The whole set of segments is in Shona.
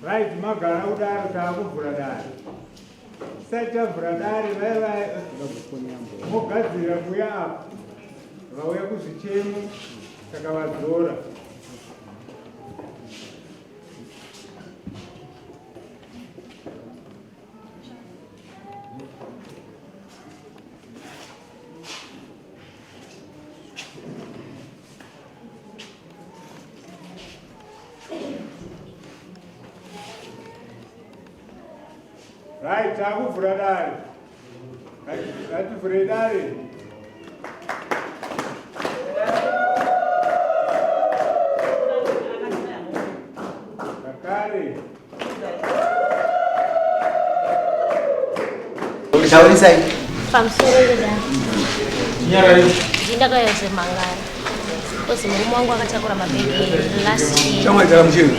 Right, magana udaro tabu buradari. Seta buradari wewe mugadzira kuya apa. Vauya kuzvichemo takavadzora. Right, tabu buradari. Kati buradari. Kakari. Shauri sai. Pamsorera. Nyara yo. Ndaka yose mangara. Kosi murume wangu akachakura mabegi last year. Chama cha mjini.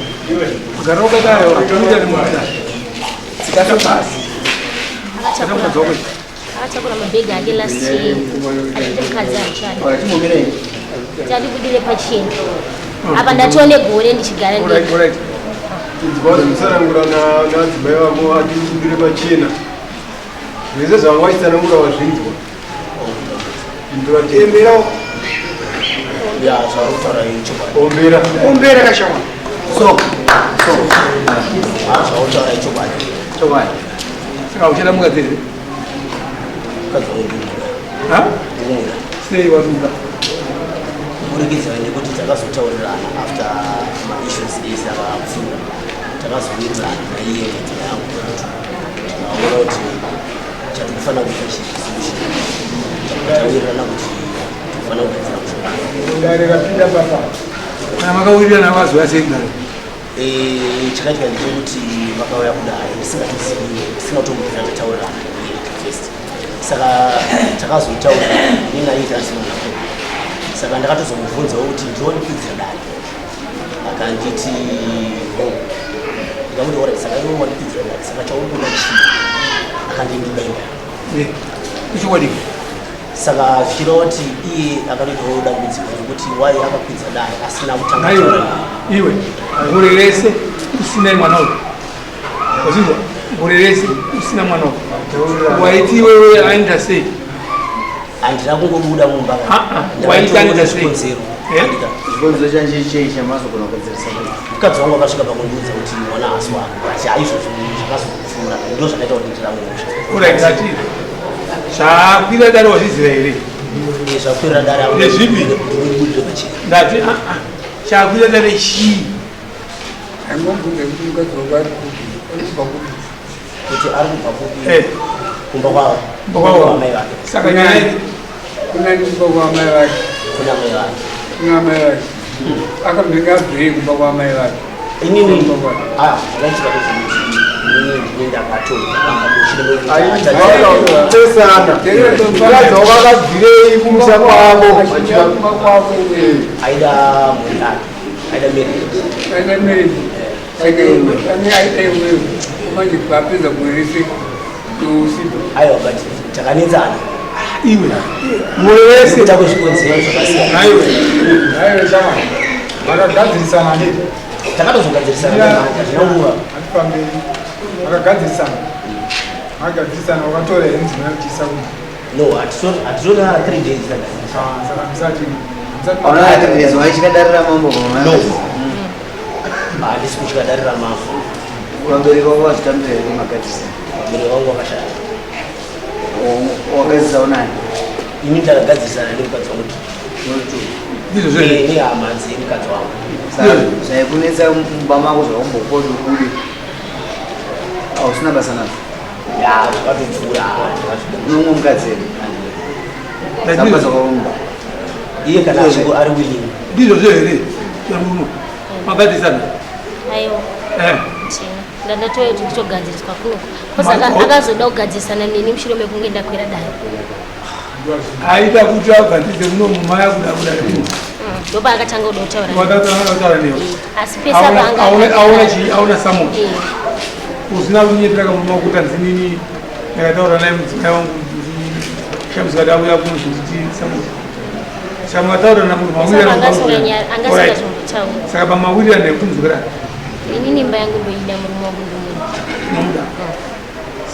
Garoka dayo, tumija ni mwana. Sikata pasi. Akachakura mabegi ake last year. Mukadzi achana. Ora chimomire. Tadi kudile pachini. Apa ndachone gore ndichigara ndi. Alright. Tibona msarangura na dzibaiwa mo atibudire pachina. Zvese zvangwaita namura wazvinzwa. Ndura tembera. Ya, zvautaura ichoba. Ombera kashama. So. Zvautaura ichoba. Choba. Saka uchida mukadziri. Ha? Sei waruka. Kurikidza nekuti takazotaurirana after issues is akapfura takazowirirana naiye nzira yangu naona kuti chatinofanira kuita solution takataurirana kuti tinofanira kugadzira mushonga Ndarekapinda papa. Kana makawirirana mazuva sei? chakaita ndechekuti vakauya kudai ndisingatomubvira tataurirana first saka takazotaura ninaita asina saka ndakatozomubvunzawo kuti ndionikudzira dai akanditi ndikamuti ora saka iwe wanikudzira dai saka chaurikuda chii akandindibaira Ichokwadi. saka zvichireva kuti iye akanoitawo dambudziko rekuti wai akakwidza dai asina kutanga Iwe murerese usina mwana uyu. Uzizwa? Murerese usina mwana uyu. Waiti iwewe aenda sei? handina kungobuda mumba Waitanga sei? Zvikonzo chanje checha mazogona kugadzirisa. mukadzi wangu akasvika pakundiudza kuti mwana hasi wako ati aizvozvo zvakazokupfuura ndo zvakaita kuti ndiramusha Uraitati. Zvakwira dare wazviziva here? zvakwirira dare Nezvipi? ndibudire pachena Ndati chakwira dare chii? kuti ari kubva kupi kumba kwavo Kwavo. amai vake Saka nyaya kuna mai vake inini zvakaitika kuti ndinenda Vakabvirei kumusa kwavo. aida mhuri ake aida meri aiwa but takanetsana iwe murerese kuita kwezvikonzero zvakasiyana Vakagadzirisana neti. takatozogadzirisana nemanja zvinonguva Vakagadzirisana. Vakagadzirisana vakatora henzi nakuchisa kuti. no hatitorana 3 days Saka misati. Ona atendezwa ichikadarira mambo koma. no handisi kuchikadarira mavhu Uramberi kwako wazitambira kumagadzisa. miri wangu wakashaya Wakadzisa unani? ini ndakagadzisana nemukadzi wangu Ndizvo zvene. nehama dzemukadzi wangu. 在国内在爸妈我说我不过就鼓励。ausina basa nazo ya zvakatopfuura unomwe mukadzeni Lakini iye kana achingo ari willing ndizvo here chamuno makati sana Ayo. China. Ndatoyo tichogadziriswa kuno. Kosa akazoda kugadzirisana nini mushure mekunge ndakwira dai. Aita kuti agadzise muno mumaya kuda Ndoba akatanga kudotaura. Wakataura newo. Asi pesa banga. Auna samu. Usina kunyepera kama makuta nzinini. Ndakataura naye mudzimai wangu shamisa dawo yakunzviti samu. Samataura na munhu mawira angasora zvombotaura. Saka pamawira nekunzwira. Inini imba yangu ndoida murume wangu Nomuda.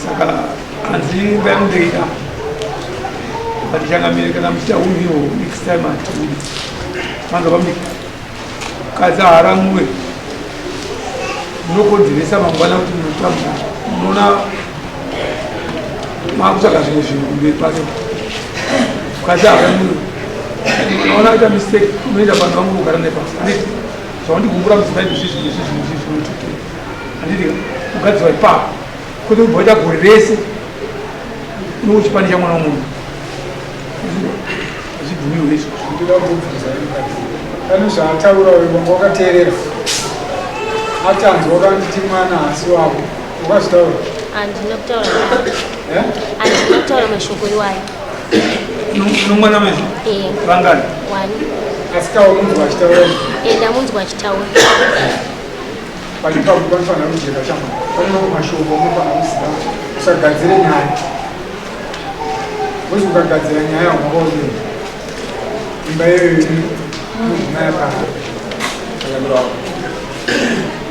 Saka anzi imba yangu ndoida. Patichanga kana muchita uniwo next time atuli. Manga pamwe kaza haramwe. Munokonzeresa mangwana kuti munotamba. Munoona makutsvaga zvimwe zvinhu kumberi kwacho. Kaza haramwe. Unaona kuita mistake unoita vanhu vangu kugara nepasi. Anditi zvawandikumbura mudzimai ndizvizvi anditi mukadzi waipa kuti ubvaita gore rese nouchipanisha mwana womunhu azvibvumiwe izvo ndinoda kubvunza pane zvaataura wanga wakateerera atanzwa kanditi mwana asi wavo wakazvitaura andinotaura mashoko iwayo nomwana mezi vangani asi kawo munzwa achitaura ndamunzwa achitaura palipapo panofanira kujeka chama panoo mashoko munofanira kuziva usagadzire nyaya wezi ukagadzira nyaya wamakaonei imba iyoyo mugumaya pana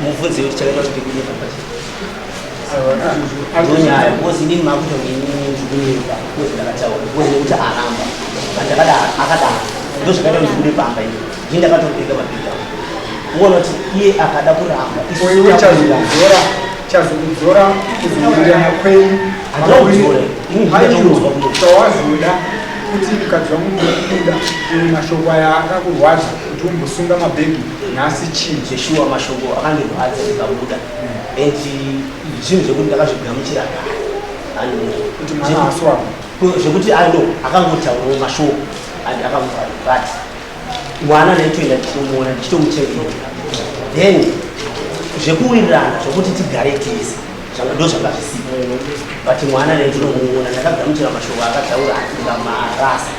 mufudzi kuti chakaita kuti kunyika pachi ndonyaya because inini makutoniniukunyika because ndakataura because nekuti aramba andakada akadaro ndo zvakaita kuti ndikude pamba ini ini ndakatopika mabhiga uona kuti iye akada kuramba iwe chazokudzora kuzowirirana kwenyu chawazoda kuti ukadzwa mundokuda mashoko aya akakurwadza kuti umbosunga mabhegi nhasi chii zveshuwa mashoko akandirwadza ndikabuda and zvinhu zvekuti ndakazvigamuchira kuti mwana aswako zvekuti ano akangotaurawo mashoko and akamuvhara but mwana ndaitoenda ndichitomuona ndichitomuchengeta then zvekuwirirana zvokuti tigare tese ndo zvakazvisipa but mwana ndaitinomuona ndakagamuchira mashoko akataura ndikamarasa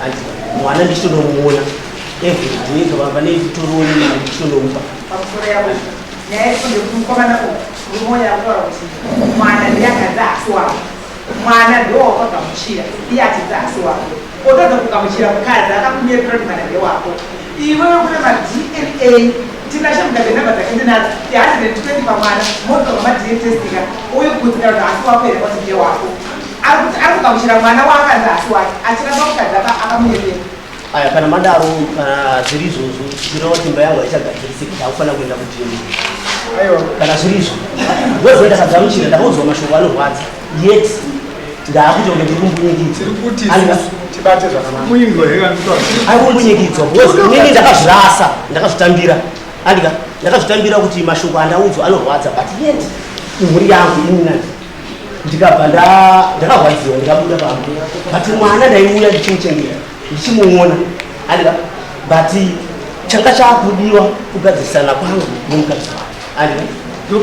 and mwana ndichitonomuona everyday kabamba netoroni mari ndichitonomupa nyaya yekumukomana urumoya akutaura kuti mwana ndiyakadza asi wako mwana ndowawakagamuchira iye atidza asi wako otoda kugamuchira mukadzi akakumirira kuti mwana ndewako iwewe kune ma-DNA tinashamudagwenamba dzakendinadzo ti120 pamwana motoga ma-DNA testinga uye kugudzira kuti asi wako here kuti ndewako ari kugamuchira mwana waakanzi asi wake achiramba mukadzi akamunyepera aya kana madaro kana zviri izvozvo ndinoona kuti imba yangu haichagadzirisiki ndakufanira kuenda kujeni kana zviri izvo wezo ndakagamuchira ndakaudzwa mashoko anorwadza yet ndaakutonge ndiri kumbunyikidzwa inini ndakazvirasa ndakazvitambira andika ndakazvitambira kuti mashoko andaudzwa anorwadza but yet imhuri yangu ininani ndikabva ndakarwadziwa ndikabuda pamwe but mwana ndaiuya ndichimuchengeta ndichimuona andika but changa chaakudiwa kugadzirisana kwangu nomukadzi wangu andika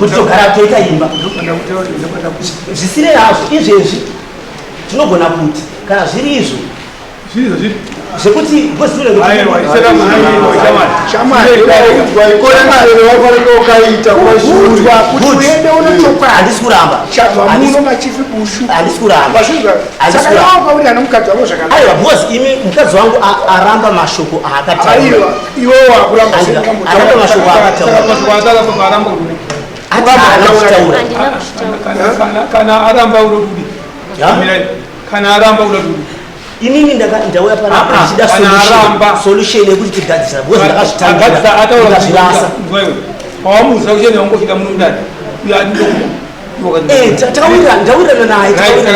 kuti togara toita imba zvisiri nazvo izvezvi tinogona kuti kana zviri izvo zvekuti handisi kuramba aiwa bcause imi mukadzi wangu aramba mashoko aakatauraramba mashoko kana aramba unodudi kana aramba unodudi inini ndauya panapa ndichida solution yekuti tigadzisa because ndakazvitambira pawamuza uchene wangosvika muno mudani ndawirana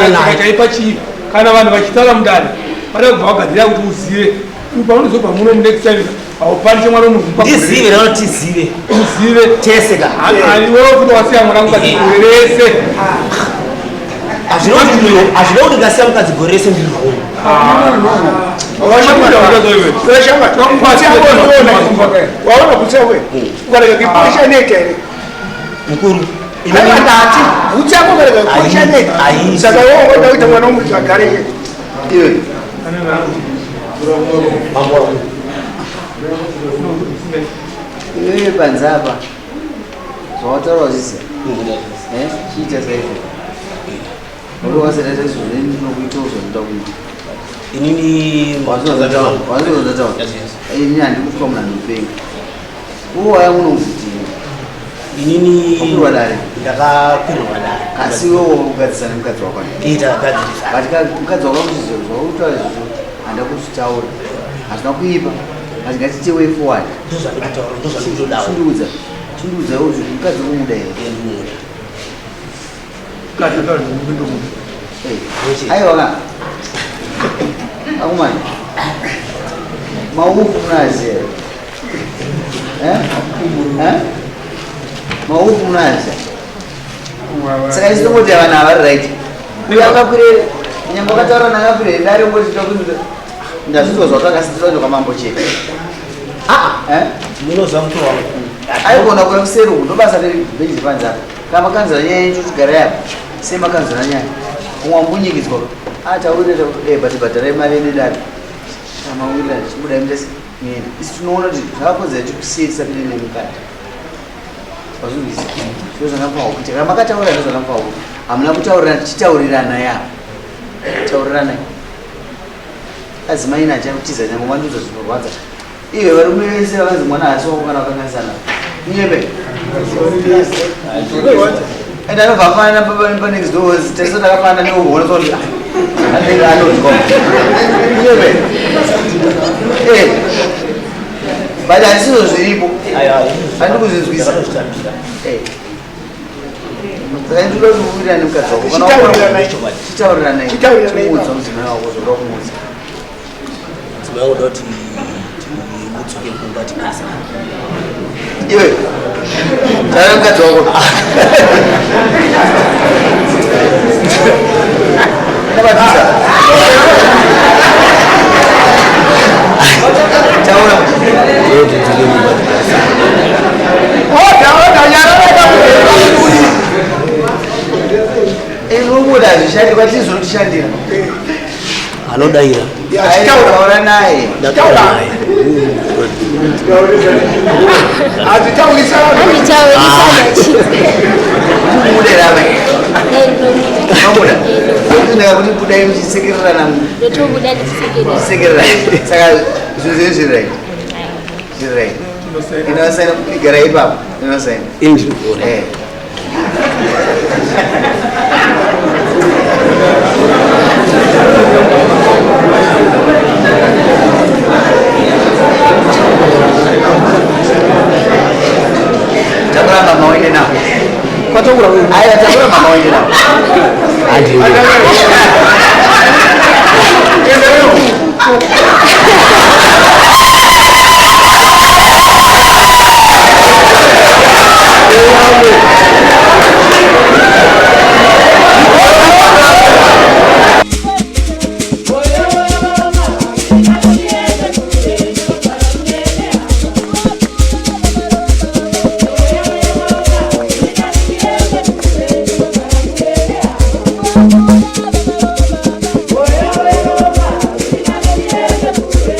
naye chaipa chii kana vanhu vachitaura mudani vada kubva vagadzira kuti uzive paunozobva muno next time Aupanche mwana unukumpa. Tizive na tizive. Tizive. Teseka. Ali wewe futhi wasiya mwana ngazigorese. Azvinoti ngasiya mukadzigorese ndiro. Waona kutsewe. Ukareka kiposha neke. Mkuru. Ndati uchako kareka kiposha neke. Saka wewe unaita mwana umri agare. Iwe. Mambo. Iwe banzaba. Zotoro zise. Chita saizi. Uruwase lete zuzeni nokuitozo ndakuita. Inini wazozataona ini handikutwa muna ndopenga uwaya munomvutira inini wakwirwa dare ndakakwirwa dare asi iwewo ugadzisana mukadzi wakwana gadzirisa mukadzi wakamuchiziro zvautaura izvozvo handa kuzvitaura hazvina kuipa asi ngatite way forward chindudza iwo zvoti mukadzi urumuda here aiwaka akumani maufu mnaziya maufu mnaziya saka isinongoti vanhu havari right uyakakwirere nyamba kataura nakakwirere ndari ngotitakuita ndazvizwa zvautakasitirwa kwamambo chete munozva mukuru wangu aigona kuya kuseri uku ndobasa rebheji panzapa kama kanzira nyaya nchotigara yapo semakanzira nyaya kumwambunyikidzwa ataurira batibhadharai mari nedare amawira chibuda mtesi ngeni isi tinoona kuti zvakakodzera tikusiyisa pine nemukati wazvizvisa zviro zvakamfawo kuti kana makataura zviro zvakamfawo hamuna kutaurirana tichitaurirana yapo taurirana azimaina achakutiza nyangwe mandudzo zvinorwadza iwe varume vese vakanzi mwana hasi wako kana wakanganisana nyebe and anobva afana panext doors tese takafana neugona soti anenge anozwa nyebe but hazisizo zviripo handi kuzvinzwisa saka ndinoda kuuira nemukadzi wako chitaurirana chimuudza mudzimai wako zvoda kumuudza mudzimai woda kuti mudzoke kumba tikasa iwe taura mukadzi wako nabatisa taura inobuda zvishandi kwatizotishandira anodaira taura naye muderava mabuda ndinaka kuti budai muchisekererana muchisekererana saka zvinhu zviri right inosaina igara ipapo inosaina takura mama waende nao kwatakura aya takura mama waende nao